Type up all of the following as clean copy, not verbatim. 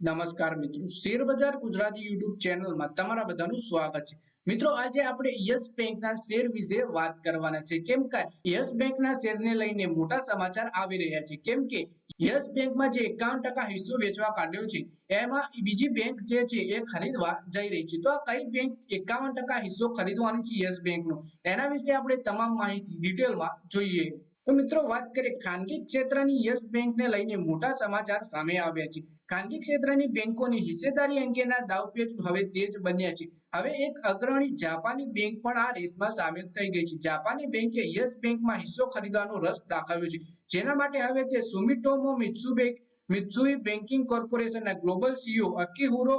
નમસ્કાર મિત્રો, શેર બજાર ગુજરાતી યુટ્યુબ ચેનલમાં તમારા બધાનું સ્વાગત છે. મિત્રો, આજે આપણે યસ બેંકના શેર વિશે વાત કરવાના છે. કેમ કે યસ બેંકના શેરને લઈને મોટા સમાચાર આવી રહ્યા છે. કેમ કે યસ બેંકમાં જે 51% હિસ્સો વેચવા કાઢ્યો છે, એમાં બીજી બેંક જે છે એ ખરીદવા જઈ રહી છે. તો આ કઈ બેંક 51% હિસ્સો ખરીદવાની છે યસ બેંકનો, એના વિશે આપણે તમામ માહિતી ડિટેલમાં જોઈએ. તો મિત્રો, વાત કરીએ ખાનગી ક્ષેત્રની યસ બેંકને લઈને મોટા સમાચાર સામે આવ્યા છે. ખાનગી ક્ષેત્રની બેંકોની હિસ્સેદારી અંગેના દાવપેચ હવે તેજ બન્યા છે. હવે એક અગ્રણી જાપાની બેંક પણ આ રેસમાં સામેલ થઈ ગઈ છે. જાપાની બેંકે યસ બેંકમાં હિસ્સો ખરીદવાનો રસ દાખવ્યો છે, જેના માટે હવે તે સુમિટોમો મિત્સુઈ બેન્કિંગ કોર્પોરેશનના ગ્લોબલ સીઈઓ અકીહિરો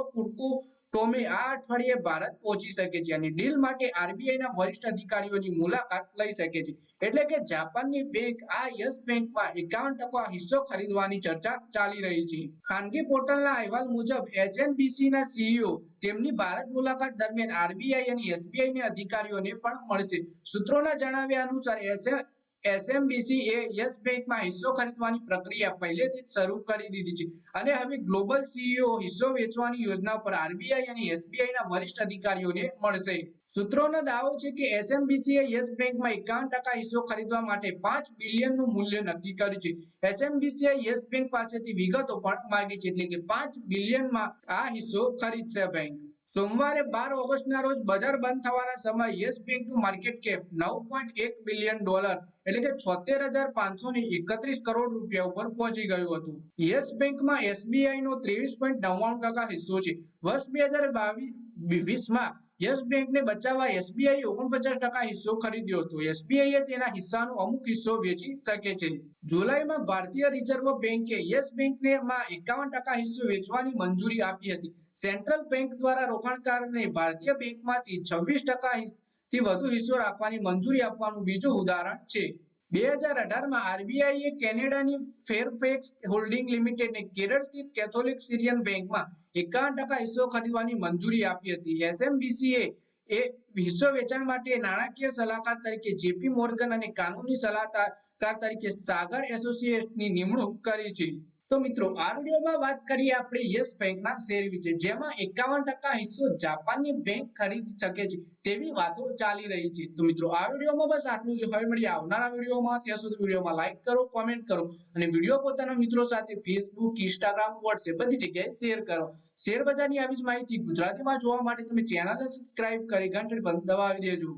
ટોમે આ અઠવાડિયે ભારત પહોંચી શકે છે અને ડીલ માટે આરબીઆઈના વરિષ્ઠ અધિકારીઓની મુલાકાત લઈ શકે છે. એટલે કે જાપાનની બેંક આ યસ બેંકમાં 51% હિસ્સો ખરીદવાની ચર્ચા ચાલી રહી છે. ખાનગી પોર્ટલના અહેવાલ મુજબ એસએમબીસીના સીઈઓ તેમની ભારત મુલાકાત દરમિયાન આરબીઆઈ અને એસબીઆઈના અધિકારીઓને પણ મળશે. સૂત્રોના જણાવ્યા અનુસાર એસએમબીસી એ યસ બેંકમાં હિસ્સો ખરીદવાની પ્રક્રિયા પહેલેથી જ શરૂ કરી દીધી છે અને હવે ગ્લોબલ સીઈઓ હિસ્સો વેચવાની યોજના પર આરબીઆઈ અને એસબીઆઈના વરિષ્ઠ અધિકારીઓને મળશે. સૂત્રોનો દાવો છે કે એસએમબીસીએ યસ બેંકમાં 51% હિસ્સો ખરીદવા માટે 5 બિલિયનનું મૂલ્ય નક્કી કર્યું છે. એસએમબીસીએ યસ બેંક પાસેથી વિગતો પણ માંગી છે, એટલે કે 5 બિલિયનમાં આ હિસ્સો ખરીદશે બેંક. સોમવારે 12 ઓગસ્ટના રોજ બજાર બંધ થવાના સમયે યસ બેંકનું માર્કેટ કેપ $9.1 બિલિયન એટલે કે 76,531 કરોડ રૂપિયા ઉપર પહોંચી ગયું હતું. યસ બેંકમાં એસબીઆઈનો 23.99% હિસ્સો છે. વર્ષ 2022માં યસ બેંકને બચાવવા એસબીઆઈએ 49% હિસ્સો ખરીદ્યો હતો. એસબીઆઈએ તેના હિસ્સાનો અમુક હિસ્સો વેચી શકે છે. જુલાઈમાં ભારતીય રિઝર્વ બેંકે યસ બેંકને માં 51% હિસ્સો વેચવાની મંજૂરી આપી હતી. સેન્ટ્રલ બેંક દ્વારા રોકાણકારોને ભારતીય બેંકમાંથી 26% થી વધુ હિસ્સો રાખવાની મંજૂરી આપવાનું બીજું ઉદાહરણ છે. 2018માં આરબીઆઈએ કેનેડાની ફેરફેક્સ હોલ્ડિંગ લિમિટેડને કેરળ સ્થિત કેથોલિક સિરિયન બેંકમાં 51% હિસ્સો ખરીદવાની મંજૂરી આપી હતી. એસએમબીસીએ એ હિસ્સો વેચાણ માટે નાણાકીય સલાહકાર તરીકે જેપી મોર્ગન અને કાનૂની સલાહકાર તરીકે સાગર એસોસિએટ્સની નિમણૂક કરી છે. તો મિત્રો, આ વિડીયોમાં વાત કરીએ આપણે યસ બેંકના શેર વિશે, જેમાં 51% હિસ્સો જાપાનની બેંક ખરીદી શકે છે તેવી વાતો ચાલી રહી છે. તો મિત્રો, આ વિડીયોમાં બસ આટલું જ. હવે મળીએ આવનારા વિડીયોમાં. ત્યાં સુધી વિડીયોમાં લાઈક કરો, કોમેન્ટ કરો અને વિડીયો પોતાના મિત્રો સાથે ફેસબુક, ઇન્સ્ટાગ્રામ, વોટ્સએપ બધી જગ્યાએ શેર કરો. શેર બજારની આવી જ માહિતી ગુજરાતીમાં જોવા માટે તમે ચેનલને સબસ્ક્રાઇબ કરી ઘંટડી પર દબાવી દેજો.